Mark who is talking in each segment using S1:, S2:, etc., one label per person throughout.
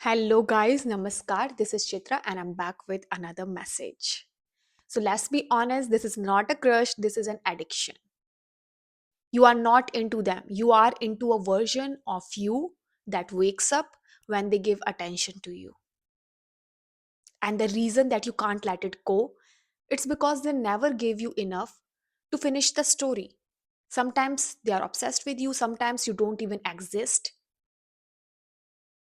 S1: Hello, guys. Namaskar. This is Chitra, and I'm back with another message. So, let's be honest, this is not a crush, this is an addiction. You are not into them, you are into a version of you that wakes up when they give attention to you. And the reason that you can't let it go, it's because they never gave you enough to finish the story. Sometimes they are obsessed with you, sometimes you don't even exist.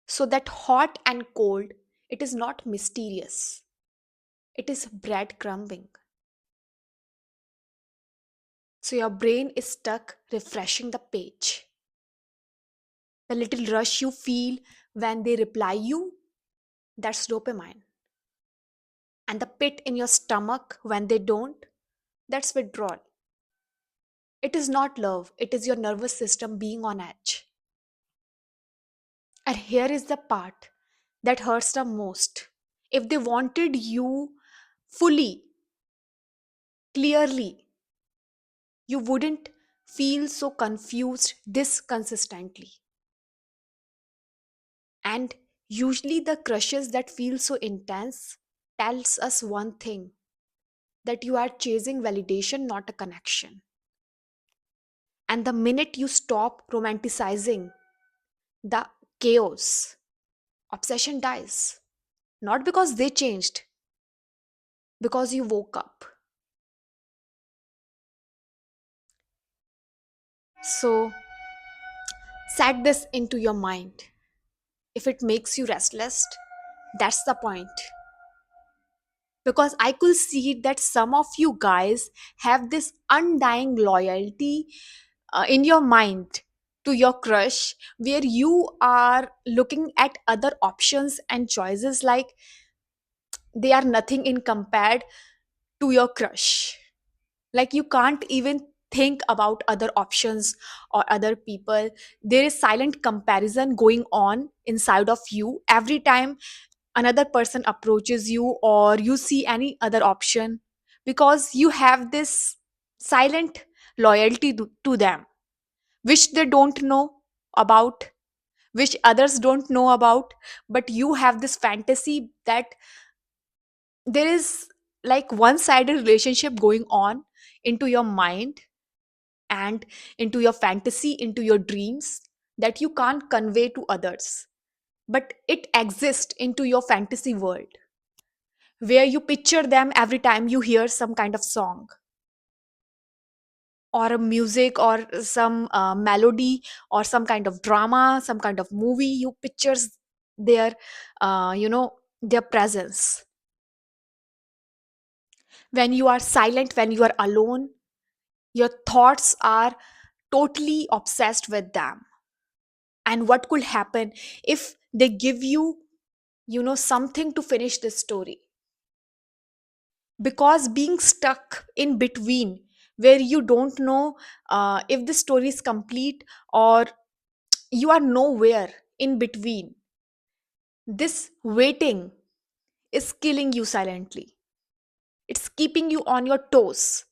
S1: So, that hot and cold, it is not mysterious. It is breadcrumbing. So your brain is stuck refreshing the page. The little rush you feel when they reply you, that's dopamine. And the pit in your stomach when they don't, that's withdrawal. It is not love, it is your nervous system being on edge. And here is the part that hurts the most. If they wanted you fully, clearly, you wouldn't feel so confused this consistently. And usually the crushes that feel so intense tells us one thing, that you are chasing validation, not a connection. And the minute you stop romanticizing the chaos, obsession dies. Not because they changed, because you woke up. So set this into your mind. If it makes you restless, that's the point. Because I could see that some of you guys have this undying loyalty in your mind to your crush, where you are looking at other options and choices like they are nothing in compared to your crush. Like you can't even think about other options or other people. There is silent comparison going on inside of you every time another person approaches you or you see any other option, because you have this silent loyalty to them, which they don't know about, which others don't know about. But you have this fantasy that there is like one sided relationship going on into your mind and into your fantasy, into your dreams, that you can't convey to others, but it exists into your fantasy world, where you picture them every time you hear some kind of song or a music or some melody or some kind of drama, some kind of movie. You pictures their their presence. When you are silent, when you are alone, your thoughts are totally obsessed with them. And what could happen if they give you, something to finish this story? Because being stuck in between, where you don't know if the story is complete or you are nowhere in between, this waiting is killing you silently. It's keeping you on your toes.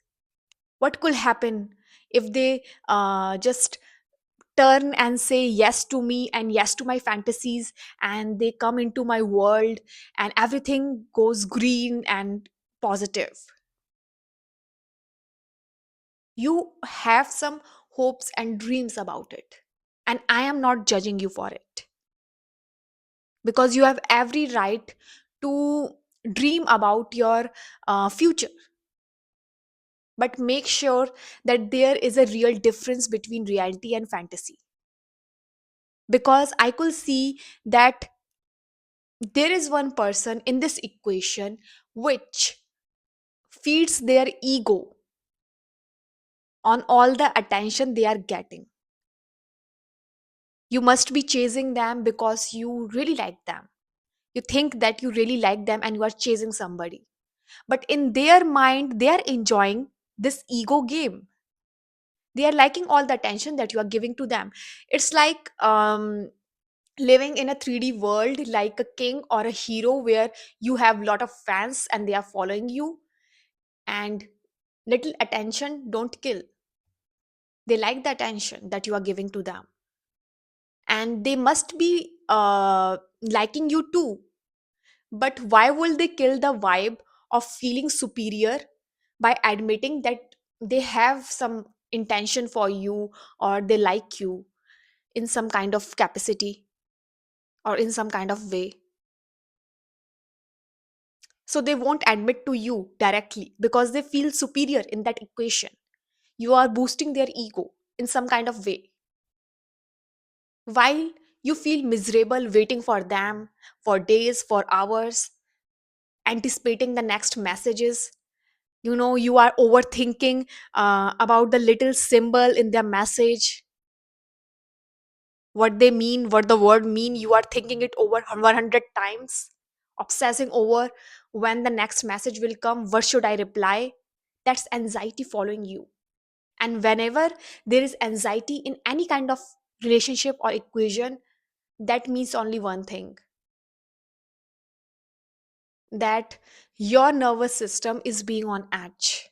S1: What could happen if they just turn and say yes to me and yes to my fantasies, and they come into my world and everything goes green and positive? You have some hopes and dreams about it, and I am not judging you for it, because you have every right to dream about your future. But make sure that there is a real difference between reality and fantasy, because I could see that there is one person in this equation which feeds their ego on all the attention they are getting. You must be chasing them because you really like them. You think that you really like them and you are chasing somebody. But in their mind, they are enjoying this ego game. They are liking all the attention that you are giving to them. It's like living in a 3D world like a king or a hero, where you have a lot of fans and they are following you, and little attention don't kill. They like the attention that you are giving to them, and they must be liking you too. But why will they kill the vibe of feeling superior by admitting that they have some intention for you, or they like you in some kind of capacity or in some kind of way? So they won't admit to you directly because they feel superior in that equation. You are boosting their ego in some kind of way. While you feel miserable waiting for them for days, for hours, anticipating the next messages. You are overthinking about the little symbol in their message, what they mean, what the word mean. You are thinking it over 100 times, obsessing over when the next message will come, what should I reply. That's anxiety following you. And whenever there is anxiety in any kind of relationship or equation, that means only one thing, that your nervous system is being on edge.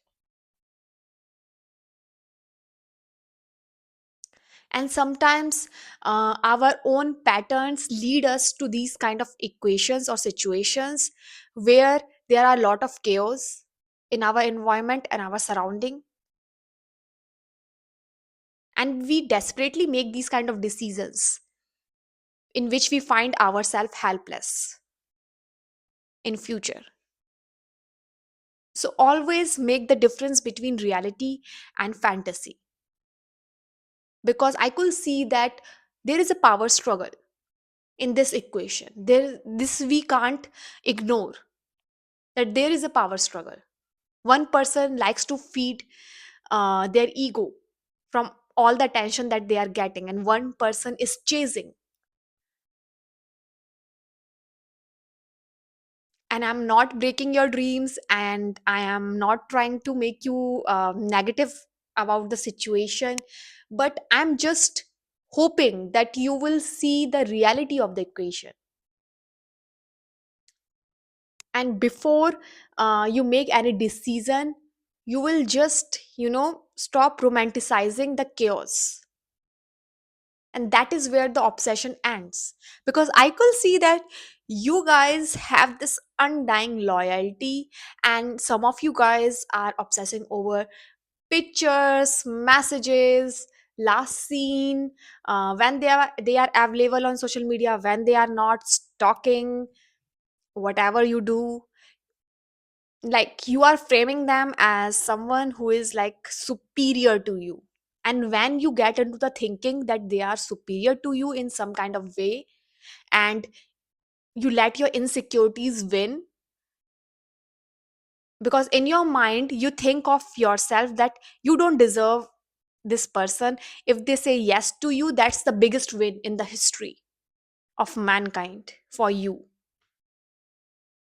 S1: And sometimes our own patterns lead us to these kind of equations or situations where there are a lot of chaos in our environment and our surrounding, and we desperately make these kind of decisions in which we find ourselves helpless in future. So always make the difference between reality and fantasy, because I could see that there is a power struggle in this equation. This we can't ignore, that there is a power struggle. One person likes to feed their ego from all the attention that they are getting, and one person is chasing. And I'm not breaking your dreams, and I am not trying to make you negative about the situation, but I'm just hoping that you will see the reality of the equation. And before you make any decision, you will just stop romanticizing the chaos. And that is where the obsession ends, because I could see that you guys have this undying loyalty, and some of you guys are obsessing over pictures, messages, last seen, when they are available on social media, when they are not, stalking whatever you do. Like, you are framing them as someone who is like superior to you. And when you get into the thinking that they are superior to you in some kind of way, and you let your insecurities win, because in your mind you think of yourself that you don't deserve this person. If they say yes to you, that's the biggest win in the history of mankind for you.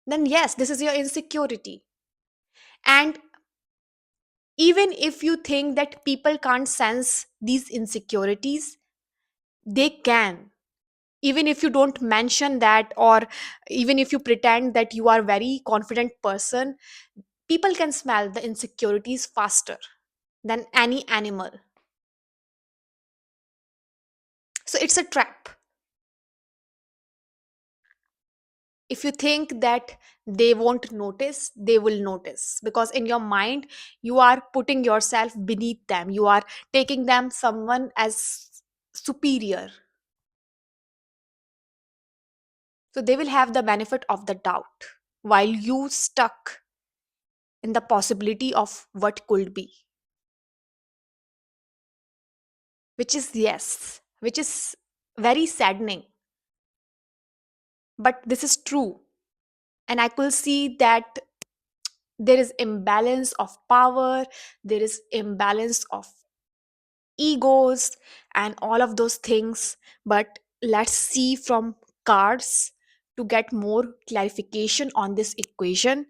S1: Then yes, this is your insecurity. And even if you think that people can't sense these insecurities, they can. Even if you don't mention that, or even if you pretend that you are very confident person, people can smell the insecurities faster than any animal. So it's a trap. If you think that they won't notice, they will notice, because in your mind you are putting yourself beneath them, you are taking them someone as superior. So they will have the benefit of the doubt, while you stuck in the possibility of what could be, which is, yes, which is very saddening, but this is true. And I could see that there is imbalance of power, there is imbalance of egos, and all of those things. But let's see from cards to get more clarification on this equation.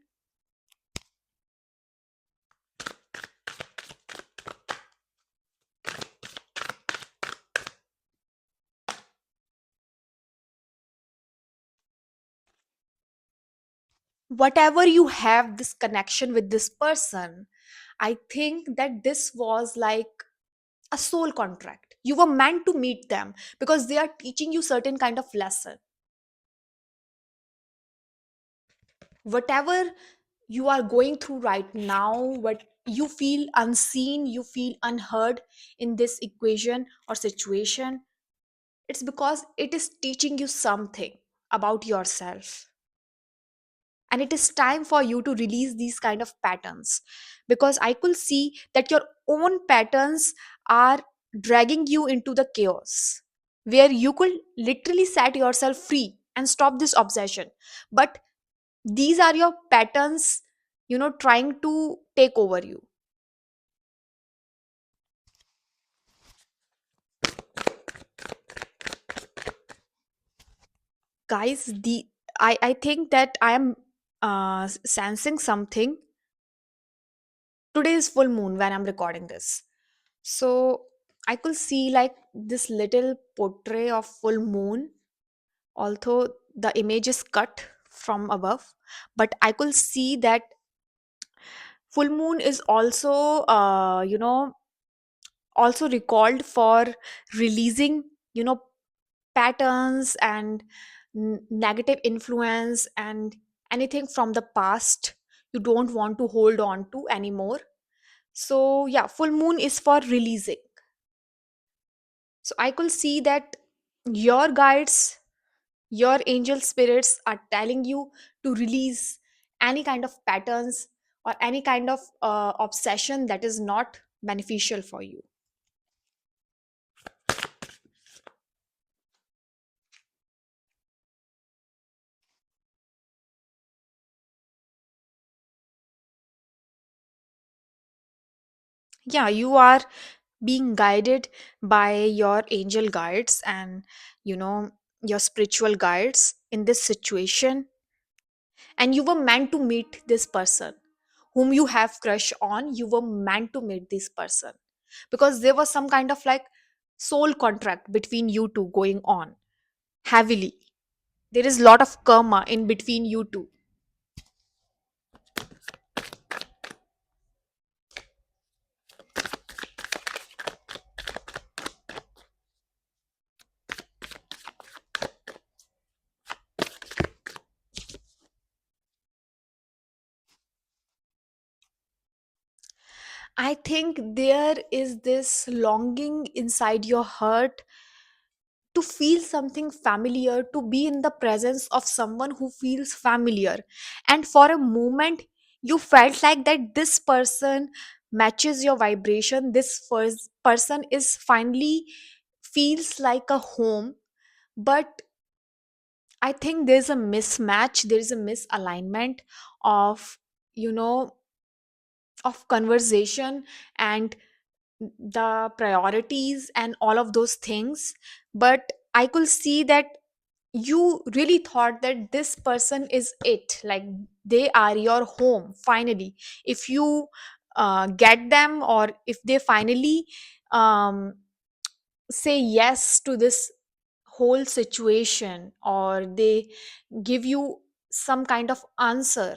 S1: Whatever you have this connection with this person, I think that this was like a soul contract. You were meant to meet them because they are teaching you certain kind of lesson. Whatever you are going through right now, what you feel unseen, you feel unheard in this equation or situation, it's because it is teaching you something about yourself. And it is time for you to release these kind of patterns, because I could see that your own patterns are dragging you into the chaos where you could literally set yourself free and stop this obsession. But these are your patterns, trying to take over you. Guys, I think that I am sensing something. Today is full moon when I'm recording this, so I could see like this little portrait of full moon, although the image is cut from above. But I could see that full moon is also also recalled for releasing, patterns and negative influence and anything from the past you don't want to hold on to anymore. So yeah, full moon is for releasing. So I could see that your guides, your angel spirits are telling you to release any kind of patterns or any kind of obsession that is not beneficial for you. Yeah, you are being guided by your angel guides and, you know your spiritual guides in this situation. And you were meant to meet this person whom you have crush on. You were meant to meet this person because there was some kind of like soul contract between you two going on heavily. There is lot of karma in between you two. I think there is this longing inside your heart to feel something familiar, to be in the presence of someone who feels familiar. And for a moment, you felt like that this person matches your vibration. This first person is finally feels like a home. But I think there's a mismatch, there is a misalignment of, you know, of conversation and the priorities and all of those things. But I could see that you really thought that this person is it, like they are your home finally. If you get them, or if they finally um, say yes to this whole situation, or they give you some kind of answer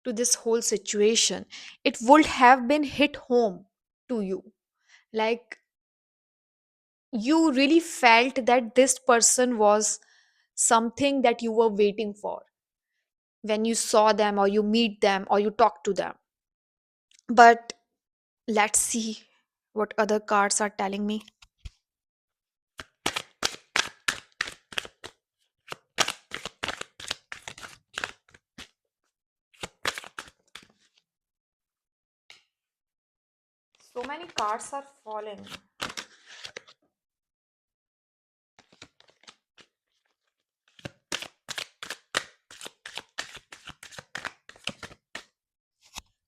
S1: to this whole situation, it would have been hit home to you. Like, you really felt that this person was something that you were waiting for when you saw them, or you meet them, or you talk to them. But let's see what other cards are telling me. So many cards are falling.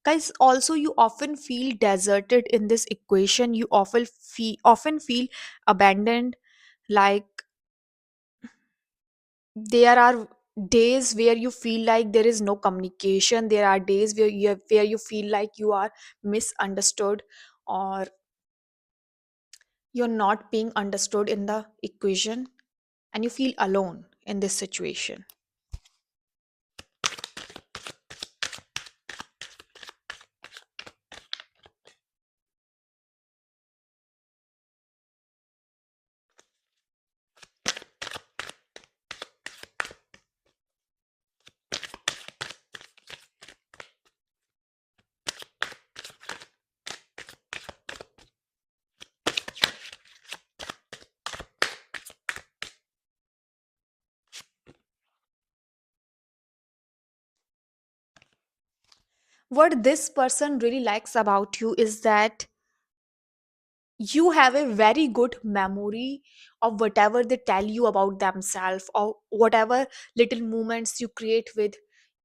S1: Guys, also you often feel deserted in this equation. You often feel abandoned. Like, there are days where you feel like there is no communication. There are days where you feel like you are misunderstood, or you're not being understood in the equation, and you feel alone in this situation. What this person really likes about you is that you have a very good memory of whatever they tell you about themselves, or whatever little moments you create with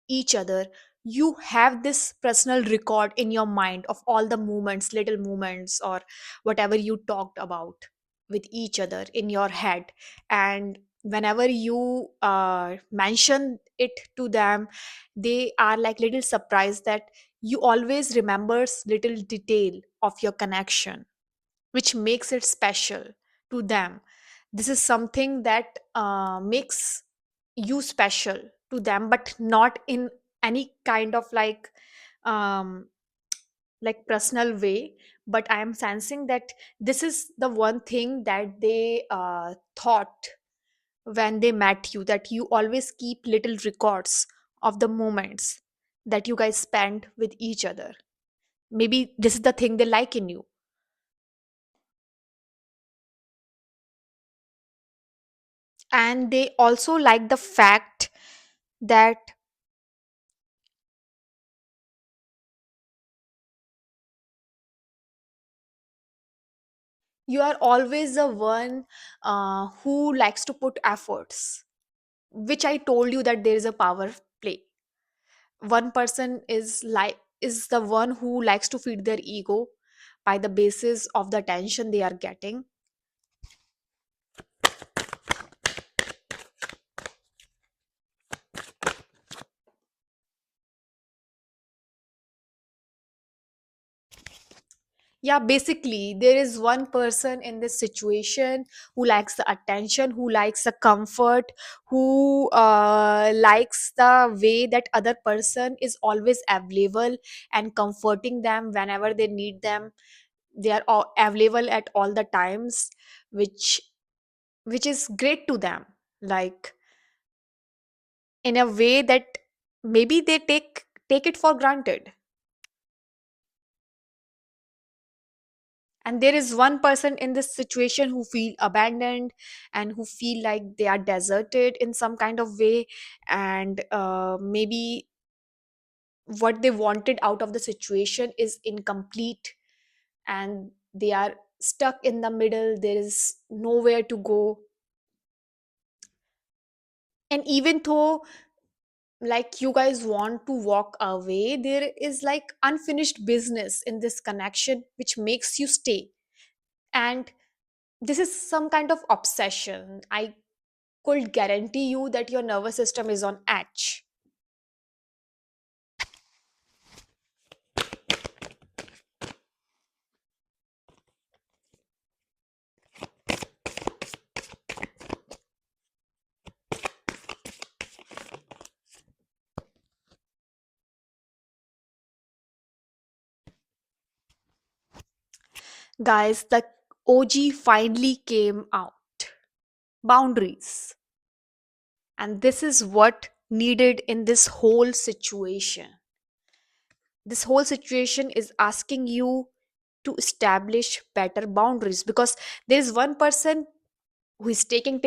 S1: each other. You have this personal record in your mind of all the moments, little moments, or whatever you talked about with each other in your head. And whenever you mention it to them, they are like little surprised that you always remembers little detail of your connection, which makes it special to them. This is something that makes you special to them, but not in any kind of um, like personal way. But I am sensing that this is the one thing that they thought when they met you, that you always keep little records of the moments that you guys spent with each other. Maybe this is the thing they like in you. And they also like the fact that you are always the one who likes to put efforts, which I told you that there is a power play. One person is the one who likes to feed their ego by the basis of the attention they are getting. Yeah, basically there is one person in this situation who likes the attention, who likes the comfort, who likes the way that other person is always available and comforting them whenever they need them. They are all available at all the times, which which is great to them, like in a way that maybe they take it for granted. And there is one person in this situation who feel abandoned and who feel like they are deserted in some kind of way. And maybe what they wanted out of the situation is incomplete, and they are stuck in the middle. There is nowhere to go. And even though like you guys want to walk away, there is like unfinished business in this connection which makes you stay. And this is some kind of obsession. I could guarantee you that your nervous system is on edge. Guys, the OG finally came out. Boundaries. And this is what needed in this whole situation. This whole situation is asking you to establish better boundaries, because there is one person who is taking,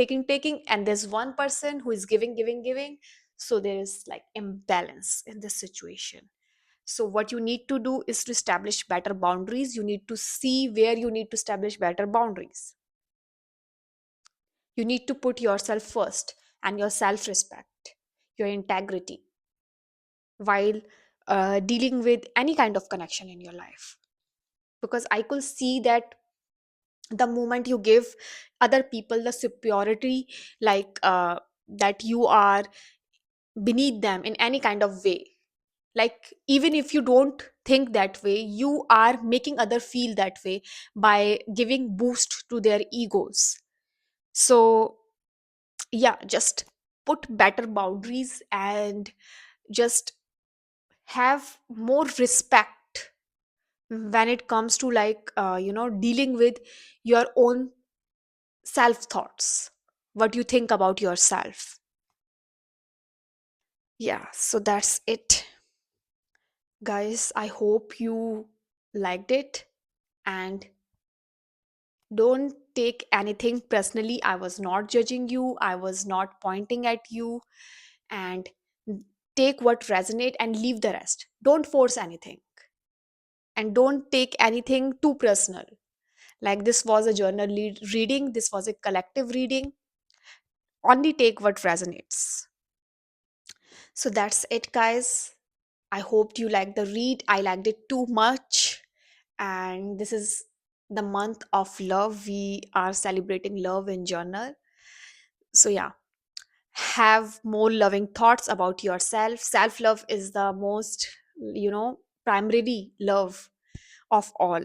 S1: and there's one person who is giving. So there is like imbalance in this situation. So what you need to do is to establish better boundaries. You need to see where you need to establish better boundaries. You need to put yourself first, and your self respect, your integrity, while dealing with any kind of connection in your life. Because I could see that the moment you give other people the superiority, like that you are beneath them in any kind of way, like even if you don't think that way, you are making other feel that way by giving boost to their egos. So yeah, just put better boundaries, and just have more respect when it comes to dealing with your own self thoughts, what you think about yourself. Yeah, so that's it, guys. I hope you liked it, and don't take anything personally. I was not judging you, I was not pointing at you. And take what resonate and leave the rest. Don't force anything, and don't take anything too personal. Like, this was a reading, this was a collective reading. Only take what resonates. So that's it, guys. I hoped you liked the read. I liked it too much. And this is the month of love. We are celebrating love in journal. So yeah, have more loving thoughts about yourself. Self love is the most, primarily love of all.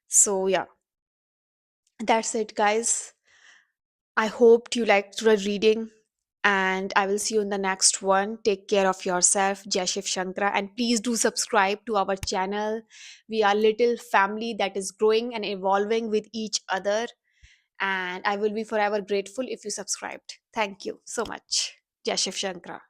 S1: So yeah, that's it, guys. I hoped you liked the reading, and I will see you in the next one. Take care of yourself, Jai Shiv Shankara, and please do subscribe to our channel. We are little family that is growing and evolving with each other, and I will be forever grateful if you subscribed. Thank you so much. Jai Shiv Shankara.